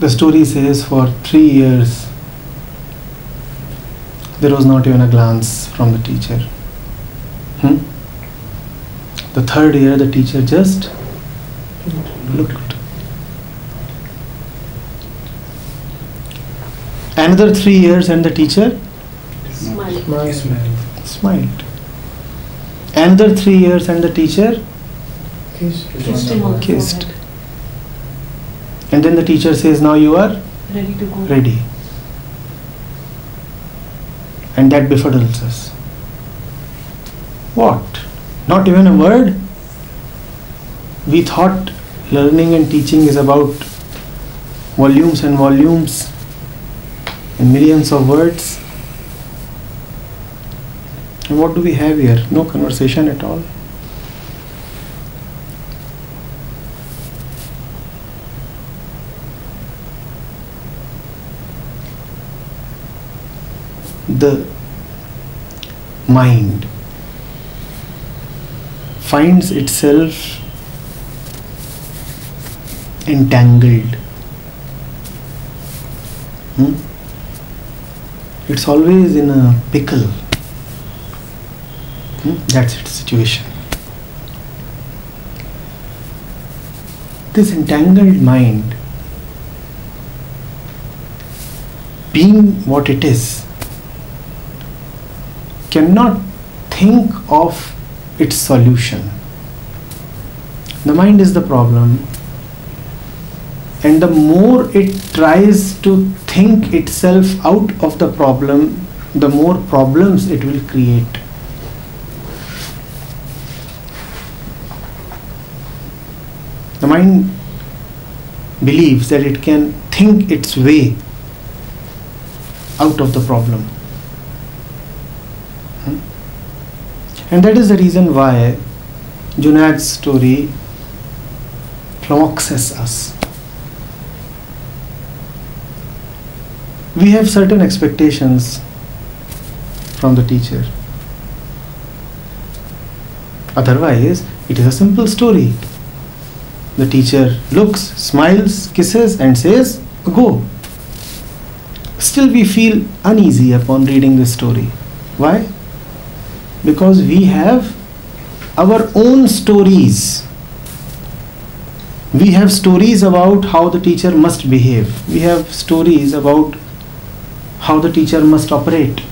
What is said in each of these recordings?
The story says for 3 years there was not even a glance from the teacher. The 3rd year the teacher just looked. Another 3 years and the teacher smiled. Another 3 years and the teacher kissed. And then the teacher says, now you are Ready to go. ready. And that befuddles us. What? Not even a word? We thought learning and teaching is about volumes and volumes and millions of words. And what do we have here? No conversation at all. The mind finds itself entangled. It's always in a pickle. That's its situation. This entangled mind, being what it is, cannot think of its solution. The mind is the problem, and the more it tries to think itself out of the problem, the more problems it will create. The mind believes that it can think its way out of the problem. And that is the reason why Junaid's story flummoxes us. We have certain expectations from the teacher. Otherwise, it is a simple story. The teacher looks, smiles, kisses and says, go. Still we feel uneasy upon reading this story. Why? Because we have our own stories. We have stories about how the teacher must behave. We have stories about how the teacher must operate.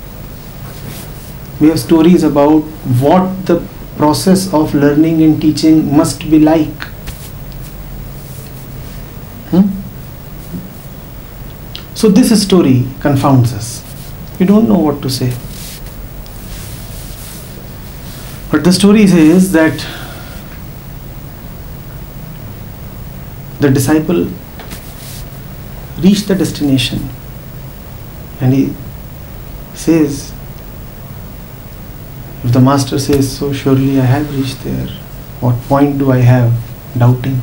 We have stories about what the process of learning and teaching must be like. So this story confounds us. We don't know what to say. But the story says that the disciple reached the destination and he says, if the master says so, surely I have reached there. What point do I have doubting?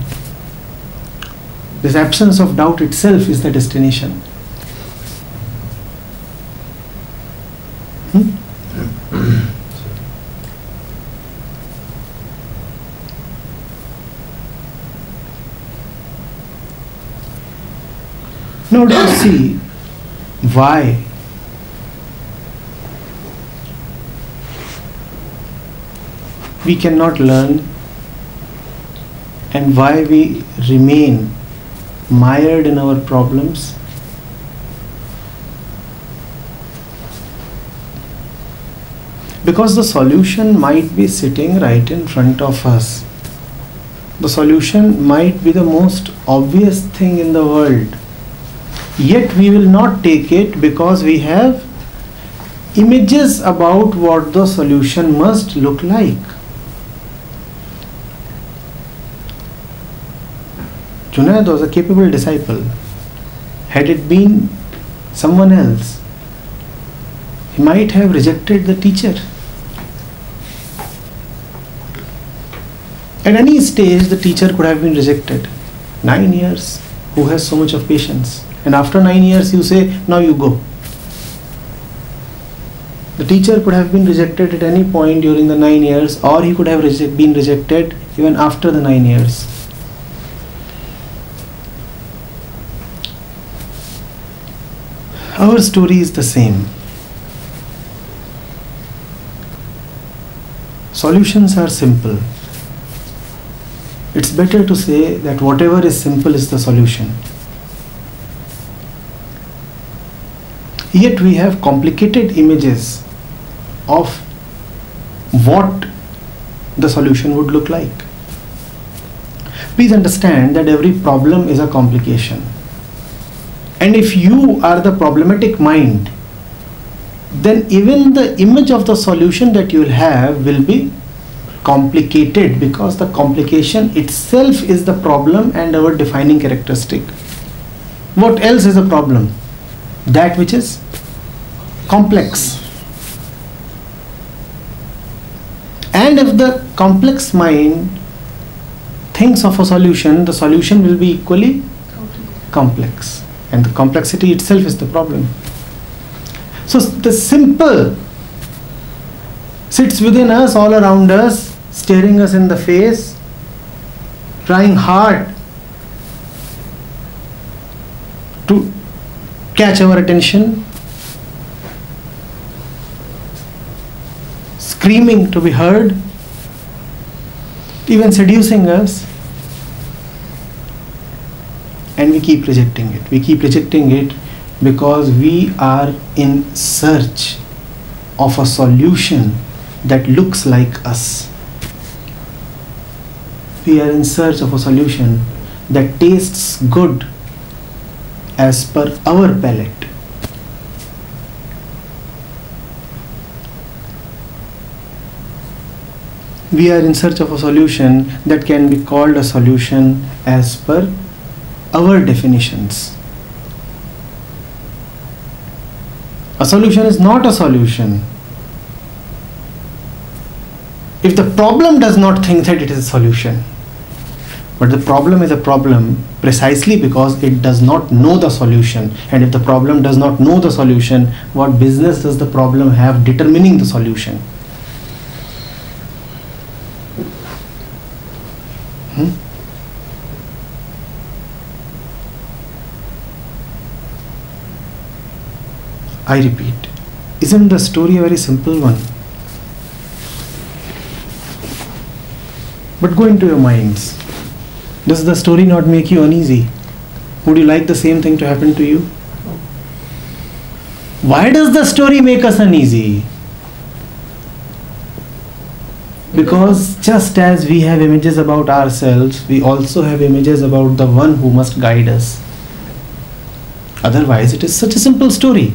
This absence of doubt itself is the destination. Now do you see why we cannot learn and why we remain mired in our problems? Because the solution might be sitting right in front of us. The solution might be the most obvious thing in the world. Yet we will not take it because we have images about what the solution must look like. Junaid was a capable disciple. Had it been someone else, he might have rejected the teacher. At any stage, the teacher could have been rejected. 9 years, who has so much of patience? And after 9 years, you say, now you go. The teacher could have been rejected at any point during the 9 years, or he could have been rejected even after the 9 years. Our story is the same. Solutions are simple. It's better to say that whatever is simple is the solution. Yet we have complicated images of what the solution would look like. Please understand that every problem is a complication. And if you are the problematic mind, then even the image of the solution that you will have will be complicated, because the complication itself is the problem and our defining characteristic. What else is a problem? That which is complex. And if the complex mind thinks of a solution, the solution will be equally complex. And the complexity itself is the problem. So the simple sits within us, all around us, staring us in the face, trying hard to catch our attention, screaming to be heard, even seducing us, and we keep rejecting it. We keep rejecting it because we are in search of a solution that looks like us. We are in search of a solution that tastes good as per our palate. We are in search of a solution that can be called a solution as per our definitions. A solution is not a solution if the problem does not think that it is a solution. But the problem is a problem precisely because it does not know the solution. And if the problem does not know the solution, what business does the problem have determining the solution? I repeat, isn't the story a very simple one? But go into your minds. Does the story not make you uneasy? Would you like the same thing to happen to you? Why does the story make us uneasy? Because just as we have images about ourselves, we also have images about the one who must guide us. Otherwise, it is such a simple story.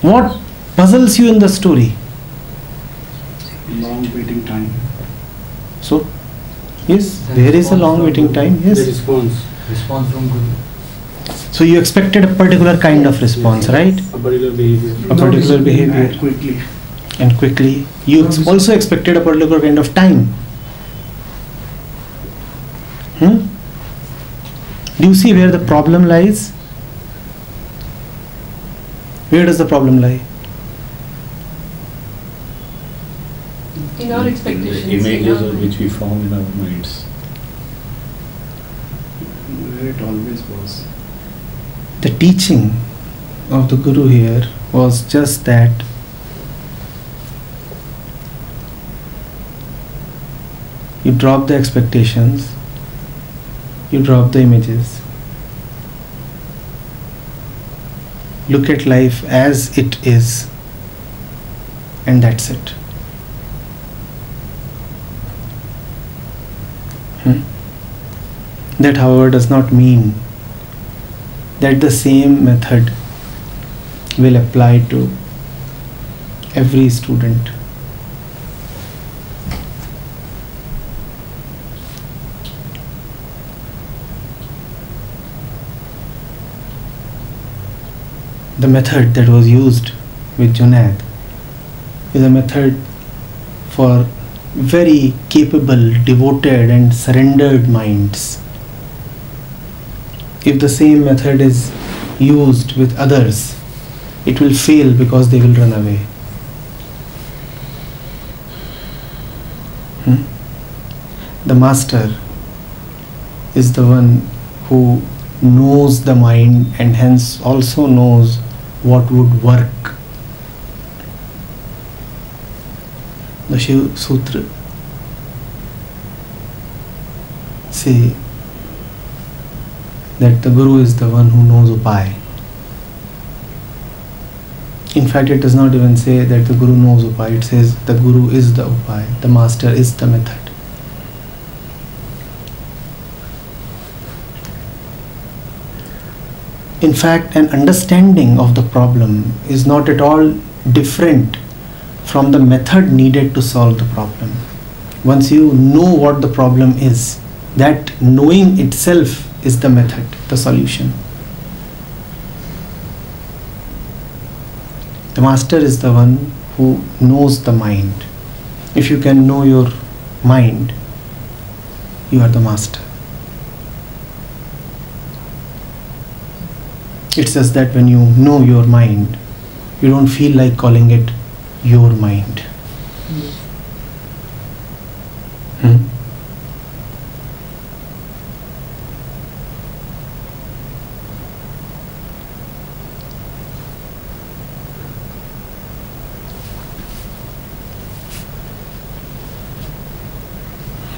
What puzzles you in the story? Long waiting time. So, yes, there is a long waiting time. Yes. The response from Guru. So you expected a particular kind of response, right? A particular behavior. A particular behavior. And quickly. And quickly. You also expected a particular kind of time. Do you see where the problem lies? Where does the problem lie? In our expectations. The images which we form in our minds. Where it always was. The teaching of the Guru here was just that you drop the expectations, you drop the images, look at life as it is, and that's it. That, however, does not mean that the same method will apply to every student. The method that was used with Junaid is a method for very capable, devoted and surrendered minds. If the same method is used with others, it will fail because they will run away. The master is the one who knows the mind and hence also knows what would work. The Shiv Sutra say that the Guru is the one who knows Upaya. In fact, it does not even say that the Guru knows Upaya. It says the Guru is the Upaya, the Master is the method. In fact, an understanding of the problem is not at all different from the method needed to solve the problem. Once you know what the problem is, that knowing itself is the method, the solution. The Master is the one who knows the mind. If you can know your mind, you are the Master. It's just that when you know your mind, you don't feel like calling it your mind.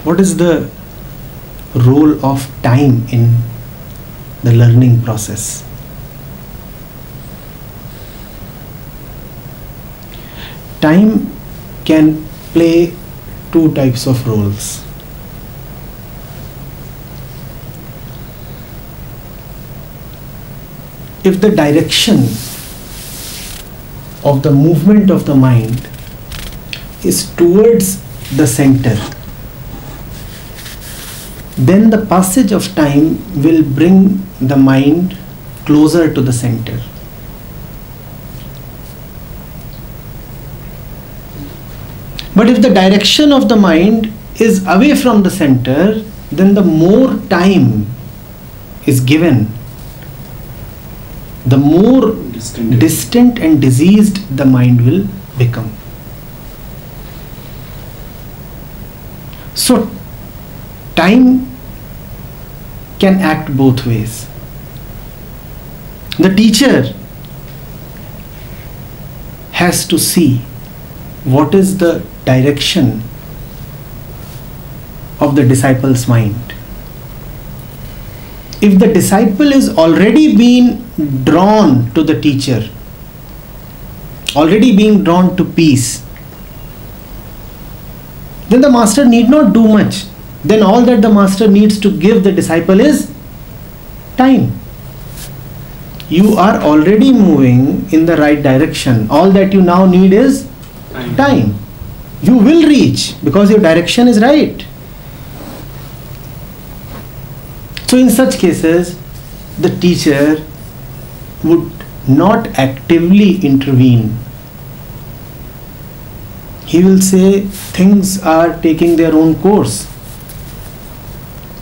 What is the role of time in the learning process? Time can play two types of roles. If the direction of the movement of the mind is towards the center, then the passage of time will bring the mind closer to the center. But if the direction of the mind is away from the center, then the more time is given, the more distant and diseased the mind will become. So, time can act both ways. The teacher has to see what is the direction of the disciple's mind. If the disciple is already being drawn to the teacher, already being drawn to peace, then the master need not do much. Then all that the master needs to give the disciple is time. You are already moving in the right direction. All that you now need is time. You will reach because your direction is right. So in such cases, the teacher would not actively intervene. He will say things are taking their own course.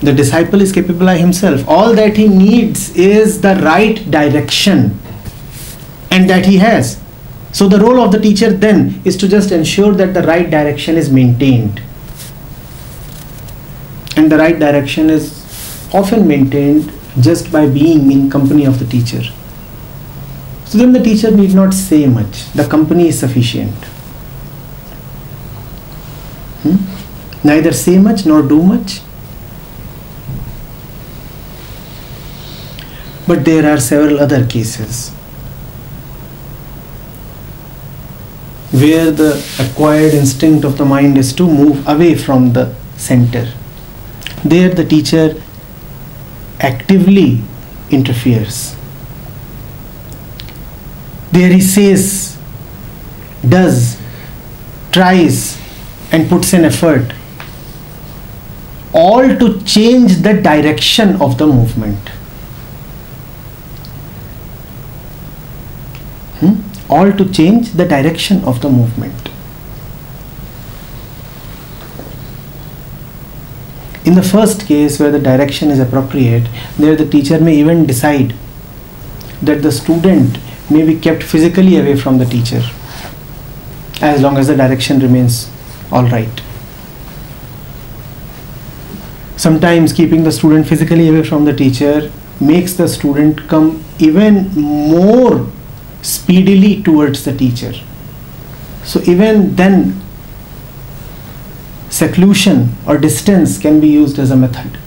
The disciple is capable by himself. All that he needs is the right direction, and that he has. So the role of the teacher then is to just ensure that the right direction is maintained. And the right direction is often maintained just by being in company of the teacher. So then the teacher need not say much. The company is sufficient. Neither say much nor do much. But there are several other cases where the acquired instinct of the mind is to move away from the center. There the teacher actively interferes. There he says, does, tries and puts in effort, all to change the direction of the movement. All to change the direction of the movement. In the first case, where the direction is appropriate, there the teacher may even decide that the student may be kept physically away from the teacher as long as the direction remains all right. Sometimes keeping the student physically away from the teacher makes the student come even more speedily towards the teacher. So even then, seclusion or distance can be used as a method.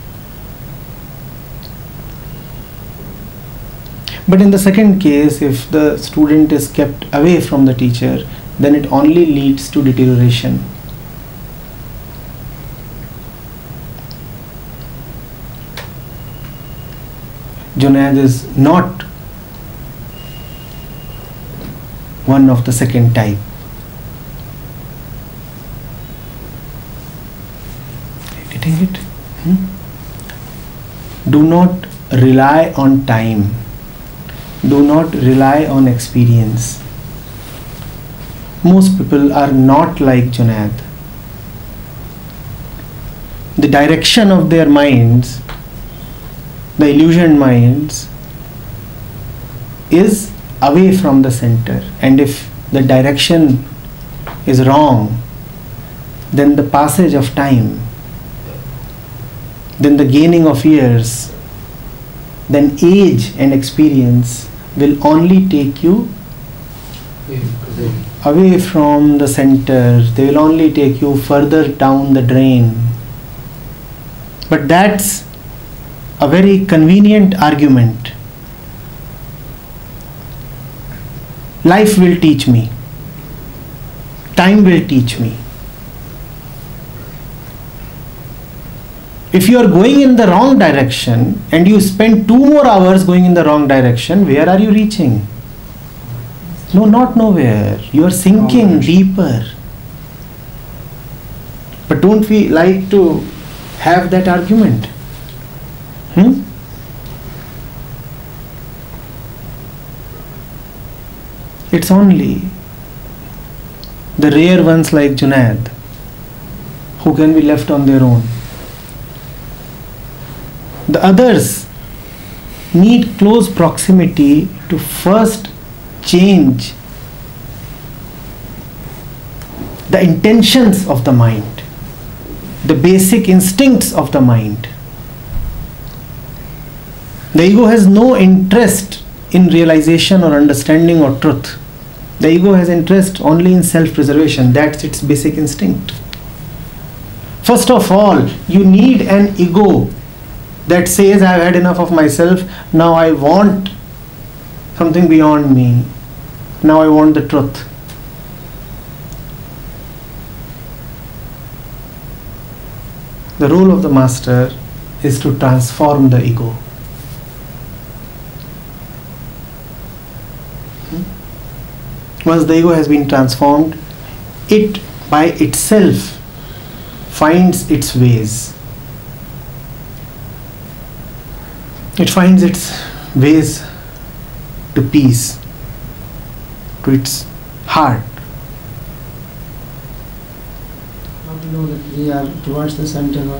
But in the second case, if the student is kept away from the teacher, then it only leads to deterioration. Junaid is not one of the second type. Getting it? Do not rely on time. Do not rely on experience. Most people are not like Junaid. The direction of their minds, the illusioned minds, is away from the center. And if the direction is wrong, then the passage of time, then the gaining of years, then age and experience will only take you away from the center. They will only take you further down the drain. But that's a very convenient argument. Life will teach me. Time will teach me. If you are going in the wrong direction and you spend 2 more hours going in the wrong direction, where are you reaching? No, not nowhere. You are sinking deeper. But don't we like to have that argument? It's only the rare ones like Junaid who can be left on their own. The others need close proximity to first change the intentions of the mind, the basic instincts of the mind. The ego has no interest in realization or understanding or truth. The ego has interest only in self-preservation. That's its basic instinct. First of all, you need an ego that says, I've had enough of myself, now I want something beyond me. Now I want the truth. The role of the master is to transform the ego. Once the ego has been transformed, it by itself finds its ways. It finds its ways to peace, to its heart. How to know that we are towards the center? Or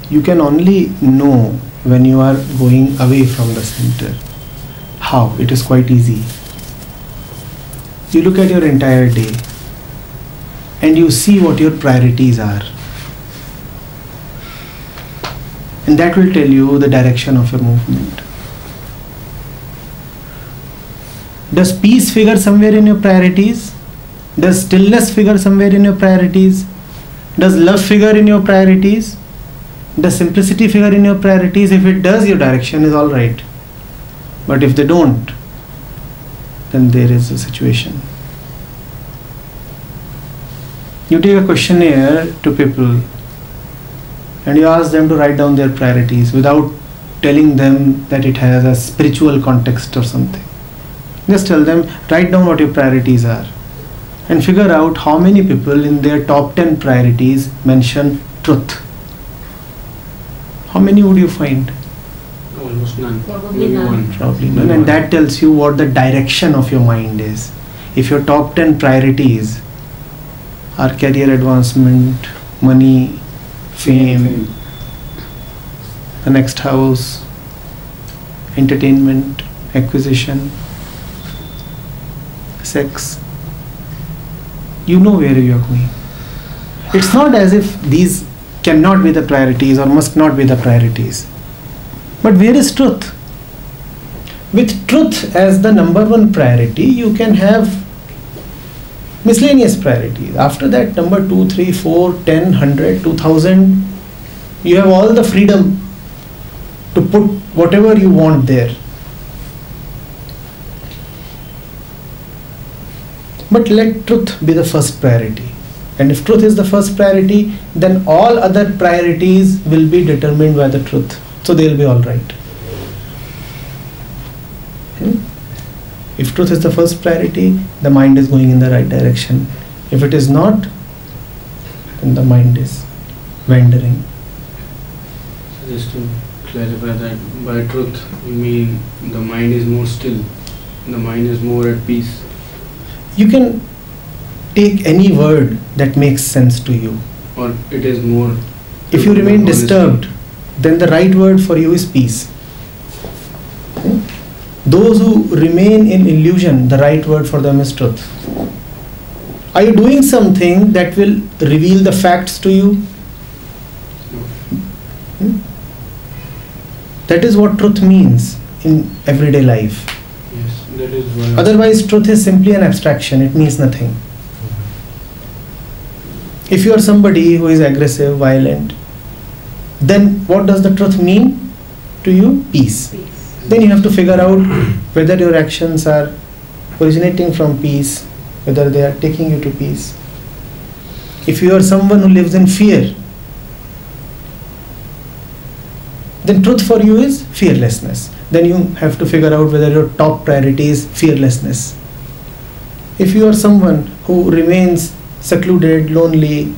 You can only know when you are going away from the center. How? It is quite easy. You look at your entire day and you see what your priorities are. And that will tell you the direction of your movement. Does peace figure somewhere in your priorities? Does stillness figure somewhere in your priorities? Does love figure in your priorities? Does simplicity figure in your priorities? If it does, your direction is all right. But if they don't, then there is a situation. You take a questionnaire to people and you ask them to write down their priorities without telling them that it has a spiritual context or something. Just tell them, write down what your priorities are and figure out how many people in their top 10 priorities mention truth. How many would you find? Almost none. Probably Maybe none. one. Probably none. And that tells you what the direction of your mind is. If your top 10 priorities are career advancement, money, fame, the next house, entertainment, acquisition, sex, you know where you are going. It's not as if these cannot be the priorities or must not be the priorities. But where is truth? With truth as the number one priority, you can have miscellaneous priorities. After that, number 2, 3, 4, 10, 100, 2000, you have all the freedom to put whatever you want there. But let truth be the first priority. And if truth is the first priority, then all other priorities will be determined by the truth. So they will be all right. If truth is the first priority, the mind is going in the right direction. If it is not, then the mind is wandering. So just to clarify that, by truth you mean the mind is more still, the mind is more at peace. You can take any word that makes sense to you. Or it is more... If you remain honesty. disturbed, then the right word for you is peace. Those who remain in illusion, the right word for them is truth. Are you doing something that will reveal the facts to you? That is what truth means in everyday life. Yes, that is what... Otherwise, truth is simply an abstraction. It means nothing. If you are somebody who is aggressive, violent, then what does the truth mean to you? Peace. Then you have to figure out whether your actions are originating from peace, whether they are taking you to peace. If you are someone who lives in fear, then truth for you is fearlessness. Then you have to figure out whether your top priority is fearlessness. If you are someone who remains secluded, lonely,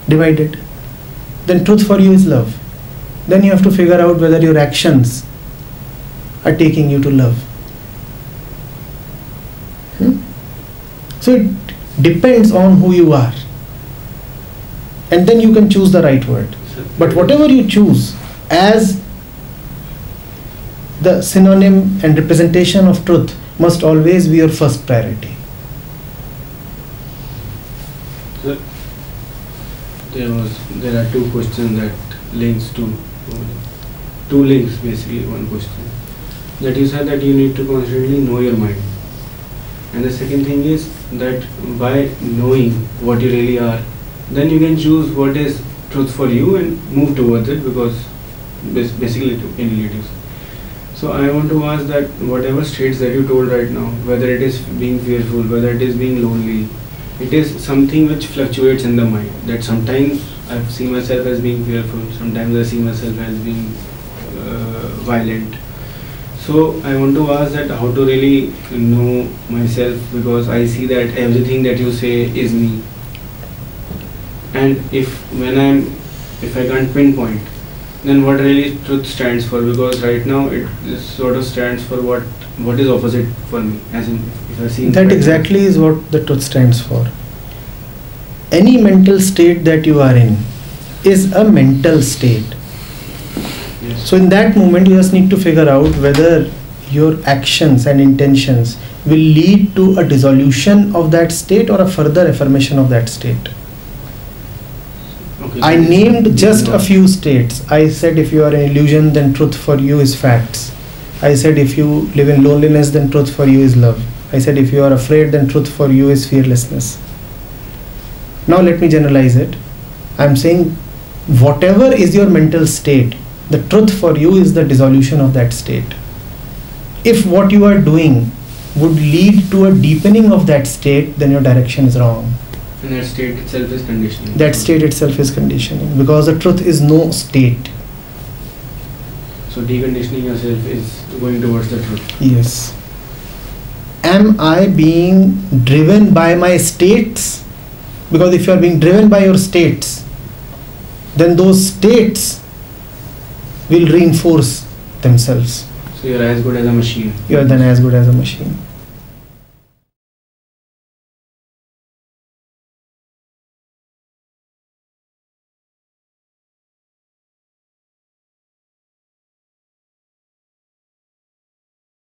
divided, then truth for you is love. Then you have to figure out whether your actions are taking you to love. So it depends on who you are. And then you can choose the right word. But whatever you choose as the synonym and representation of truth must always be your first priority. So, there are two questions that links to... Two links basically, one question. That you said that you need to constantly know your mind. And the second thing is that by knowing what you really are, then you can choose what is truth for you and move towards it, because basically in relatives. So I want to ask that whatever states that you told right now, whether it is being fearful, whether it is being lonely, it is something which fluctuates in the mind. That sometimes I see myself as being fearful, sometimes I see myself as being violent. So I want to ask that how to really know myself, because I see that everything that you say is me. And if I can't pinpoint, then what really truth stands for? Because right now it sort of stands for what is opposite for me. As in, if I see that exactly is what the truth stands for. Any mental state that you are in is a mental state. Yes. So in that moment you just need to figure out whether your actions and intentions will lead to a dissolution of that state or a further affirmation of that state. Okay, I named just a few states. I said if you are in illusion, then truth for you is facts. I said if you live in loneliness, then truth for you is love. I said if you are afraid, then truth for you is fearlessness. Now let me generalize it. I am saying whatever is your mental state, the truth for you is the dissolution of that state. If what you are doing would lead to a deepening of that state, then your direction is wrong. And that state itself is conditioning. That state itself is conditioning, because the truth is no state. So deconditioning yourself is going towards the truth. Yes. Am I being driven by my states? Because if you are being driven by your states, then those states will reinforce themselves. So you are as good as a machine. You are then as good as a machine.